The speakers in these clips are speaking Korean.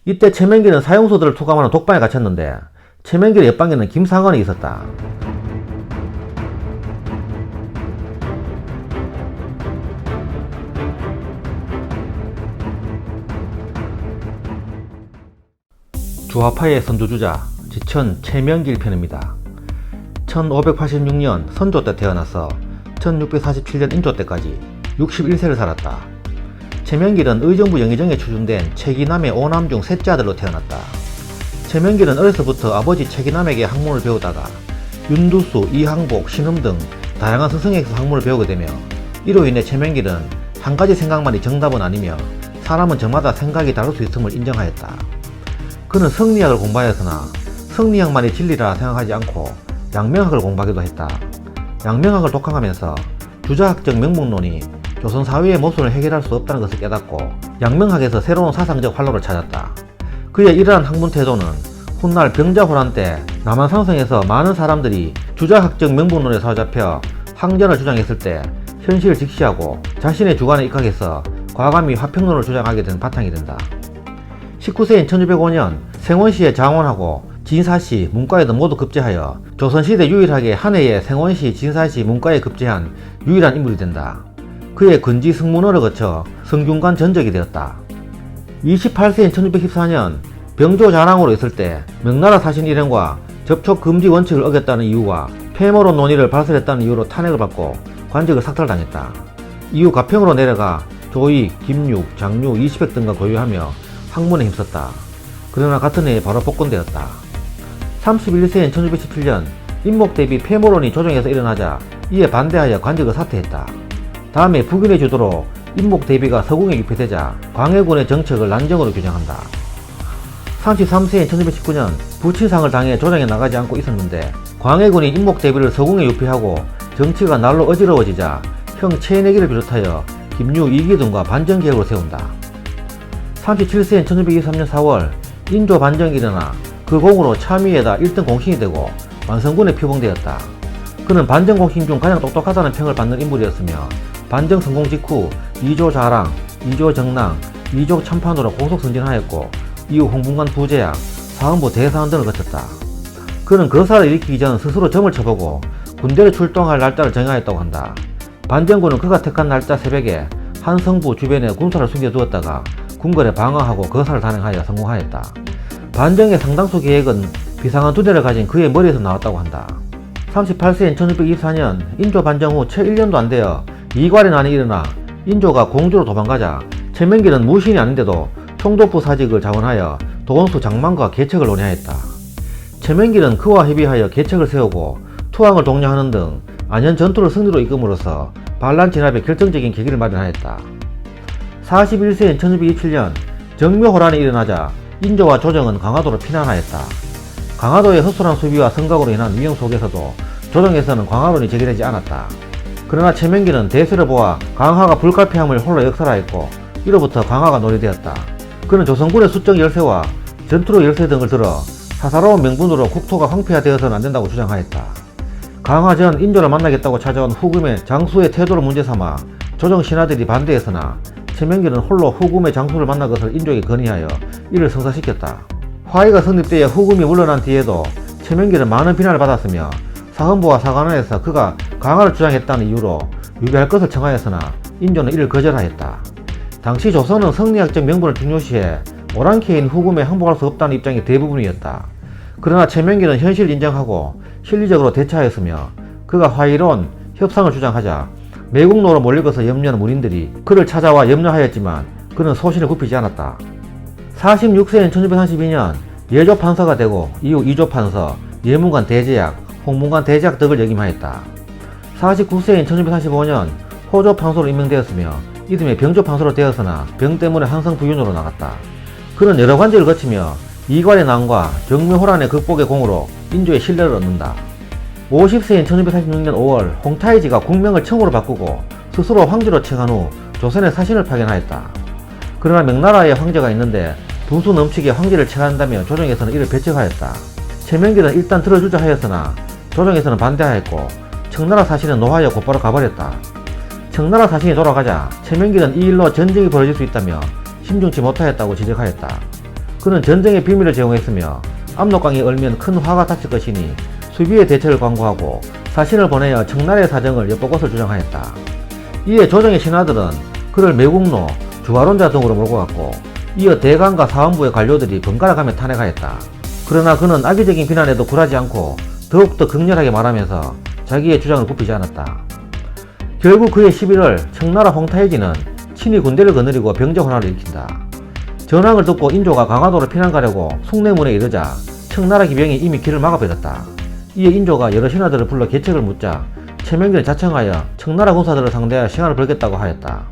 이때 최명길은 사형수들을 투감하는 독방에 갇혔는데 최명길의 옆방에는 김상헌이 있었다. 주화파의 선두주자 지천 최명길 편입니다. 1586년 선조 때 태어나서 1647년 인조 때까지 61세를 살았다. 최명길은 의정부 영의정에 추준된 최기남의 5남 중 셋째 아들로 태어났다. 최명길은 어려서부터 아버지 최기남에게 학문을 배우다가 윤두수, 이항복, 신음 등 다양한 스승에게서 학문을 배우게 되며 이로 인해 최명길은 한 가지 생각만이 정답은 아니며 사람은 저마다 생각이 다를 수 있음을 인정하였다. 그는 성리학을 공부하였으나 성리학만이 진리라 생각하지 않고 양명학을 공부하기도 했다. 양명학을 독학하면서 주자학적 명목론이 조선 사회의 모순을 해결할 수 없다는 것을 깨닫고 양명학에서 새로운 사상적 활로를 찾았다. 그의 이러한 학문 태도는 훗날 병자호란 때 남한산성에서 많은 사람들이 주자학적 명목론에 사로잡혀 항전을 주장했을 때 현실을 직시하고 자신의 주관에 입각해서 과감히 화평론을 주장하게 된 바탕이 된다. 19세인 1605년 생원시에 장원하고 진사시, 문과에도 모두 급제하여 조선시대 유일하게 한 해에 생원시, 진사시, 문과에 급제한 유일한 인물이 된다. 그의 근지 승문원을 거쳐 성균관 전적이 되었다. 28세인 1614년 병조 자랑으로 있을 때 명나라 사신 일행과 접촉 금지 원칙을 어겼다는 이유와 폐모론 논의를 발설했다는 이유로 탄핵을 받고 관직을 삭탈당했다. 이후 가평으로 내려가 조익, 김육, 장류, 이시백 등과 고유하며 학문에 힘썼다. 그러나 같은 해에 바로 복권되었다. 31세인 1617년 인목 대비 폐모론이 조정에서 일어나자 이에 반대하여 관직을 사퇴했다. 다음에 북인의 주도로 인목 대비가 서궁에 유폐되자 광해군의 정책을 난정으로 규정한다. 33세인 1619년 부친상을 당해 조정에 나가지 않고 있었는데 광해군이 인목 대비를 서궁에 유폐하고 정치가 날로 어지러워지자 형 최내기를 비롯하여 김유, 이기 등과 반정개혁을 세운다. 37세인 1623년 4월 인조 반정이 일어나 그 공으로 참의에다 1등 공신이 되고 완성군에 표봉되었다. 그는 반정 공신 중 가장 똑똑하다는 평을 받는 인물이었으며 반정 성공 직후 2조 자랑, 2조 정랑, 2조 참판으로 고속 승진하였고 이후 홍분관 부제약, 사헌부 대사원 등을 거쳤다. 그는 거사를 일으키기 전 스스로 점을 쳐보고 군대를 출동할 날짜를 정하였다고 한다. 반정군은 그가 택한 날짜 새벽에 한 성부 주변에 군사를 숨겨두었다가 궁궐에 방어하고 거사를 단행하여 성공하였다. 반정의 상당수 계획은 비상한 두뇌를 가진 그의 머리에서 나왔다고 한다. 38세인 1624년 인조 반정 후 채 1년도 안 되어 이괄의 난이 일어나 인조가 공주로 도망가자 최명길은 무신이 아닌데도 총독부 사직을 자원하여 도원수 장만과 계책을 논의하였다. 최명길은 그와 협의하여 계책을 세우고 투항을 독려하는 등 안현 전투를 승리로 이끌므로써 반란 진압에 결정적인 계기를 마련하였다. 41세인 1627년 정묘호란이 일어나자 인조와 조정은 강화도로 피난하였다. 강화도의 허술한 수비와 성곽으로 인한 위험 속에서도 조정에서는 광화론이 제기되지 않았다. 그러나 최명길은 대세를 보아 강화가 불가피함을 홀로 역설하였고 이로부터 강화가 논의되었다. 그는 조선군의 수적 열세와 전투로 열세 등을 들어 사사로운 명분으로 국토가 황폐화되어서는 안된다고 주장하였다. 강화 전 인조를 만나겠다고 찾아온 후금의 장수의 태도를 문제삼아 조정 신하들이 반대했으나 최명길은 홀로 후금의 장수를 만날 것을 인조에게 건의하여 이를 성사시켰다. 화의가 성립되어 후금이 물러난 뒤에도 최명길은 많은 비난을 받았으며 사헌부와 사관원에서 그가 강화를 주장했다는 이유로 유배할 것을 청하였으나 인조는 이를 거절하였다. 당시 조선은 성리학적 명분을 중요시해 오랑캐인 후금에 항복할 수 없다는 입장이 대부분이었다. 그러나 최명길은 현실을 인정하고 실리적으로 대처하였으며 그가 화의론, 협상을 주장하자 매국노로 몰릴 것을 염려하는 문인들이 그를 찾아와 염려하였지만 그는 소신을 굽히지 않았다. 46세인 1632년 예조 판서가 되고 이후 이조 판서, 예문관 대제약, 홍문관 대제약 등을 역임하였다. 49세인 1645년 호조 판서로 임명되었으며 이듬해 병조 판서로 되었으나 병 때문에 항성부윤으로 나갔다. 그는 여러 관직을 거치며 이괄의 난과 정묘호란의 극복의 공으로 인조의 신뢰를 얻는다. 50세인 1646년 5월 홍타이지가 국명을 청으로 바꾸고 스스로 황제로 칭한 후 조선에 사신을 파견하였다. 그러나 명나라에 황제가 있는데 분수 넘치게 황제를 칭한다며 조정에서는 이를 배척하였다. 최명길은 일단 들어주자 하였으나 조정에서는 반대하였고 청나라 사신은 노하여 곧바로 가버렸다. 청나라 사신이 돌아가자 최명길은 이 일로 전쟁이 벌어질 수 있다며 심중치 못하였다고 지적하였다. 그는 전쟁의 비밀을 제공했으며 압록강이 얼면 큰 화가 닥칠 것이니 수비의 대처를 광고하고 사신을 보내어 청나라의 사정을 엿볼 것을 주장하였다. 이에 조정의 신하들은 그를 매국노, 주화론자 등으로 몰고 갔고 이어 대간과 사원부의 관료들이 번갈아가며 탄핵하였다. 그러나 그는 악의적인 비난에도 굴하지 않고 더욱더 극렬하게 말하면서 자기의 주장을 굽히지 않았다. 결국 그해 11월 청나라 홍타해지는 친위 군대를 거느리고 병자호란을 일으킨다. 전황을 듣고 인조가 강화도로 피난 가려고 숭례문에 이르자 청나라 기병이 이미 길을 막아버렸다. 이에 인조가 여러 신하들을 불러 계책을 묻자 최명길은 자청하여 청나라 군사들을 상대하여 시간을 벌겠다고 하였다.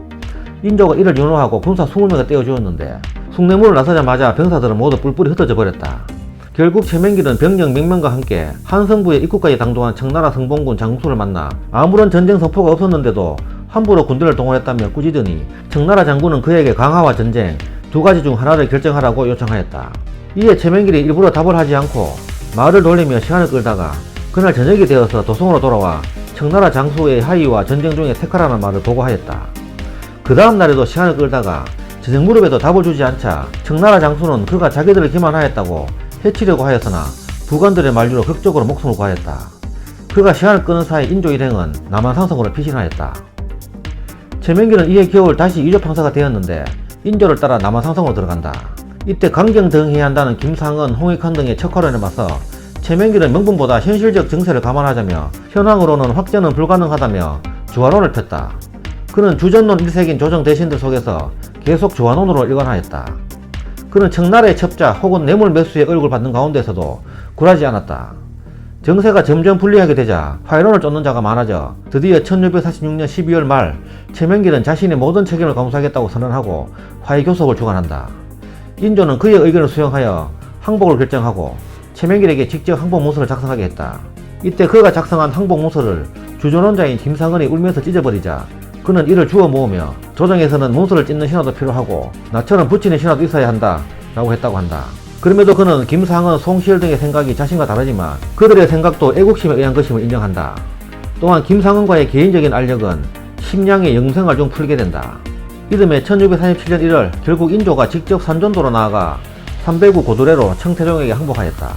인조가 이를 윤호하고 군사 20명을 떼어주었는데 숭례문을 나서자마자 병사들은 모두 뿔뿔이 흩어져 버렸다. 결국 최명길은 병력 맹명과 함께 한성부의 입구까지 당도한 청나라 성봉군 장국수를 만나 아무런 전쟁 선포가 없었는데도 함부로 군대를 동원했다며 꾸짖으니 청나라 장군은 그에게 강화와 전쟁 두 가지 중 하나를 결정하라고 요청하였다. 이에 최명길이 일부러 답을 하지 않고 말을 돌리며 시간을 끌다가 그날 저녁이 되어서 도성으로 돌아와 청나라 장수의 하의와 전쟁 중에 택하라는 말을 보고하였다. 그 다음 날에도 시간을 끌다가 저녁 무렵에도 답을 주지 않자 청나라 장수는 그가 자기들을 기만하였다고 해치려고 하였으나 부관들의 만류로 극적으로 목숨을 구하였다. 그가 시간을 끄는 사이 인조 일행은 남한상성으로 피신하였다. 최명길은 이해 겨울 다시 이조판사가 되었는데 인조를 따라 남한상성으로 들어간다. 이때 강경등해한다는 김상은, 홍익환 등의 척화론에 맞서 최명길은 명분보다 현실적 정세를 감안하자며 현황으로는 확전은 불가능하다며 주화론을 폈다. 그는 주전론 일색인 조정 대신들 속에서 계속 주화론으로 일관하였다. 그는 청나라의 첩자 혹은 뇌물 매수의 얼굴을 받는 가운데서도 굴하지 않았다. 정세가 점점 불리하게 되자 화해론을 쫓는 자가 많아져 드디어 1646년 12월 말 최명길은 자신의 모든 책임을 감수하겠다고 선언하고 화해교섭을 주관한다. 인조는 그의 의견을 수용하여 항복을 결정하고 최명길에게 직접 항복문서를 작성하게 했다. 이때 그가 작성한 항복문서를 주전원자인 김상은이 울면서 찢어버리자 그는 이를 주워 모으며 조정에서는 문서를 찢는 신하도 필요하고 나처럼 붙이는 신하도 있어야 한다 라고 했다고 한다. 그럼에도 그는 김상은, 송시열 등의 생각이 자신과 다르지만 그들의 생각도 애국심에 의한 것임을 인정한다. 또한 김상은과의 개인적인 알력은 심량의 영생활 중 풀게 된다. 이듬해 1647년 1월 결국 인조가 직접 산전도로 나아가 삼배구 고두레로 청태종에게 항복하였다.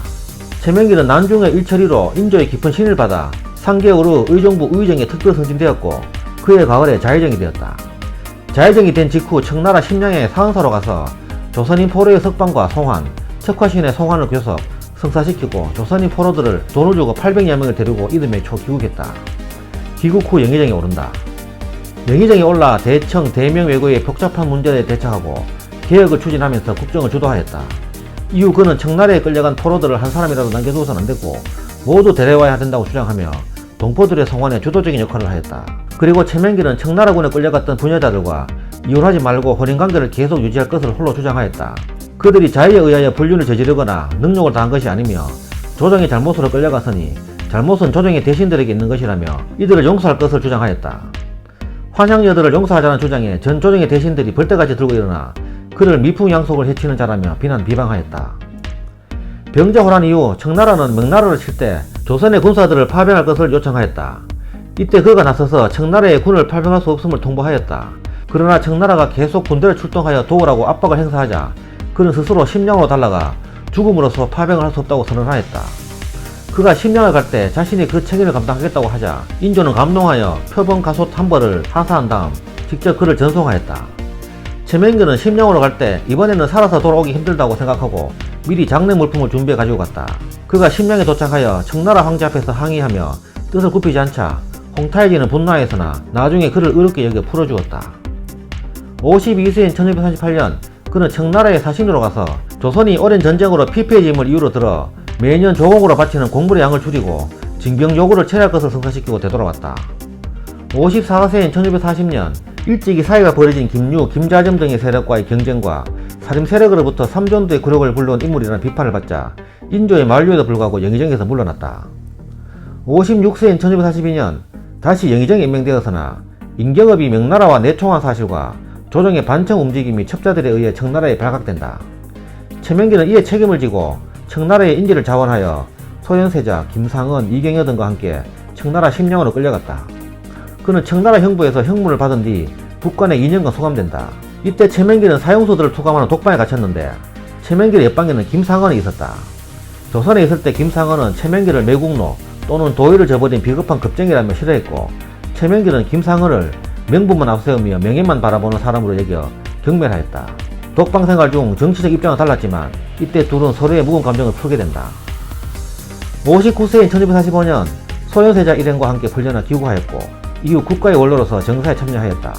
최명길은 난중의 일처리로 인조의 깊은 신을 받아 3개월 후 의정부 우의정에 특별 승진되었고 그해 가을에 자의정이 되었다. 자의정이 된 직후 청나라 심양의 사헌사로 가서 조선인 포로의 석방과 송환, 척화신의 송환을 교섭, 성사시키고 조선인 포로들을 돈을 주고 800여 명을 데리고 이듬해 초 귀국했다. 귀국 후 영의정에 오른다. 영의정에 올라 대청, 대명 외교의 복잡한 문제에 대처하고 개혁을 추진하면서 국정을 주도하였다. 이후 그는 청나라에 끌려간 포로들을 한 사람이라도 남겨두어서는 안되고 모두 데려와야 된다고 주장하며 동포들의 송환에 주도적인 역할을 하였다. 그리고 최명길은 청나라군에 끌려갔던 부녀자들과 이혼하지 말고 혼인관계를 계속 유지할 것을 홀로 주장하였다. 그들이 자의에 의하여 불륜을 저지르거나 능욕을 당한 것이 아니며 조정의 잘못으로 끌려갔으니 잘못은 조정의 대신들에게 있는 것이라며 이들을 용서할 것을 주장하였다. 환향여들을 용서하자는 주장에 전 조정의 대신들이 벌떼같이 들고 일어나 그를 미풍양속을 해치는 자라며 비방하였다. 병자호란 이후 청나라는 명나라를 칠 때 조선의 군사들을 파병할 것을 요청하였다. 이때 그가 나서서 청나라의 군을 파병할 수 없음을 통보하였다. 그러나 청나라가 계속 군대를 출동하여 도우라고 압박을 행사하자 그는 스스로 심양으로 달라가 죽음으로써 파병을 할 수 없다고 선언하였다. 그가 심양을 갈 때 자신이 그 책임을 감당하겠다고 하자 인조는 감동하여 표범 가솥 한 벌을 하사한 다음 직접 그를 전송하였다. 최명길은 심양으로 갈 때 이번에는 살아서 돌아오기 힘들다고 생각하고 미리 장례 물품을 준비해 가지고 갔다. 그가 심양에 도착하여 청나라 황제 앞에서 항의하며 뜻을 굽히지 않자 홍타해지는 분노하였으나 나중에 그를 의롭게 여겨 풀어주었다. 52세인 1638년 그는 청나라의 사신으로 가서 조선이 오랜 전쟁으로 피폐해짐을 이유로 들어 매년 조공으로 바치는 공물의 양을 줄이고 징병 요구를 철회할 것을 성사시키고 되돌아왔다. 54세인 1640년 일찍이 사이가 벌어진 김유, 김자점 등의 세력과의 경쟁과 살림 세력으로부터 삼전도의 굴욕을 불러온 인물이라는 비판을 받자 인조의 만류에도 불구하고 영의정에서 물러났다. 56세인 1642년 다시 영의정에 임명되었으나 임경업이 명나라와 내통한 사실과 조정의 반청 움직임이 첩자들에 의해 청나라에 발각된다. 최명길은 이에 책임을 지고 청나라의 인지를 자원하여 소현세자, 김상은, 이경여 등과 함께 청나라 심양으로 끌려갔다. 그는 청나라 형부에서 형문을 받은 뒤 북관에 2년간 소감된다. 이때 최명길은 사형수들을 투감하는 독방에 갇혔는데 최명길의 옆방에는 김상헌이 있었다. 조선에 있을 때 김상헌은 최명길을 매국노 또는 도의를 저버린 비겁한 겁쟁이라며 싫어했고, 최명길은 김상헌을 명분만 앞세우며 명예만 바라보는 사람으로 여겨 경멸하였다. 독방 생활 중 정치적 입장은 달랐지만 이때 둘은 서로의 묵은 감정을 풀게 된다. 59세인 1945년 소현세자 일행과 함께 풀려나 귀국하였고, 이후 국가의 원로로서 정사에 참여하였다.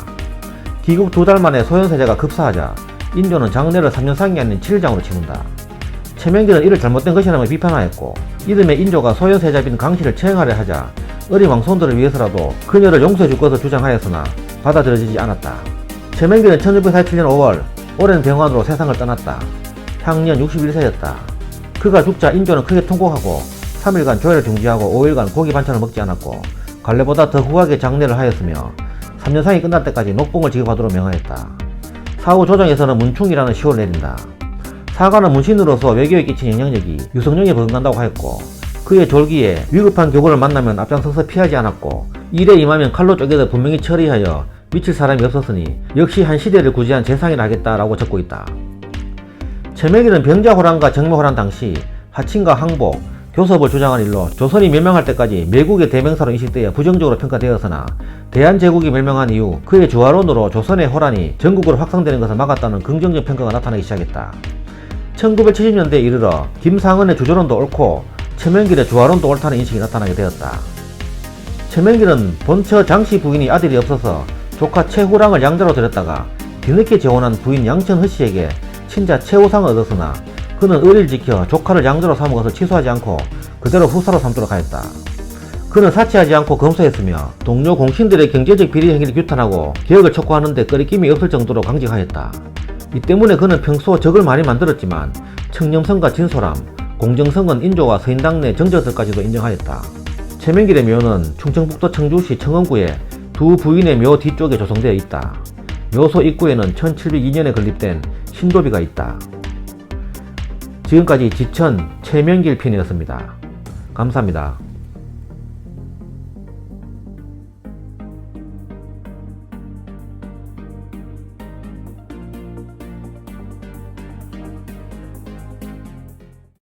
귀국 2달 만에 소현세자가 급사하자 인조는 장례를 3년상이 아닌 7일장으로 치른다. 최명길은 이를 잘못된 것이라며 비판하였고, 이듬해 인조가 소현세자빈 강씨를 처형하려 하자 어린 왕손들을 위해서라도 그녀를 용서해 줄 것을 주장하였으나 받아들여지지 않았다. 최명길은 1647년 5월 오랜 병환으로 세상을 떠났다. 향년 61세였다. 그가 죽자 인조는 크게 통곡하고 3일간 조회를 중지하고 5일간 고기 반찬을 먹지 않았고, 관례보다 더 후하게 장례를 하였으며 3년상이 끝날 때까지 녹봉을 지급하도록 명하였다. 사후 조정에서는 문충이라는 시호를 내린다. 사관은 문신으로서 외교에 끼친 영향력이 유성룡에 버금간다고 하였고, 그의 졸기에 위급한 교부를 만나면 앞장서서 피하지 않았고, 일에 임하면 칼로 쪼개도 분명히 처리하여 미칠 사람이 없었으니 역시 한 시대를 구제한 재상이라 하겠다라고 적고 있다. 최명길은 병자호란과 정묘호란 당시 하친과 항복, 교섭을 주장한 일로 조선이 멸망할 때까지 매국의 대명사로 인식되어 부정적으로 평가되었으나, 대한제국이 멸망한 이후 그의 주화론으로 조선의 호란이 전국으로 확산되는 것을 막았다는 긍정적 평가가 나타나기 시작했다. 1970년대에 이르러 김상헌의 주조론도 옳고 최명길의 주화론도 옳다는 인식이 나타나게 되었다. 최명길은 본처 장씨 부인이 아들이 없어서 조카 최후랑을 양자로 들였다가 뒤늦게 재혼한 부인 양천허씨에게 친자 최우상을 얻었으나, 그는 의리를 지켜 조카를 양자로 삼은 것을 취소하지 않고 그대로 후사로 삼도록 하였다. 그는 사치하지 않고 검소했으며 동료 공신들의 경제적 비리 행위를 규탄하고 개혁을 촉구하는 데 꺼리낌이 없을 정도로 강직하였다. 이 때문에 그는 평소 적을 많이 만들었지만 청렴성과 진솔함, 공정성은 인조와 서인당 내 정적들까지도 인정하였다. 최명길의 묘는 충청북도 청주시 청원구에 두 부인의 묘 뒤쪽에 조성되어 있다. 묘소 입구에는 1702년에 건립된 신도비가 있다. 지금까지 지천 최명길 편이었습니다. 감사합니다.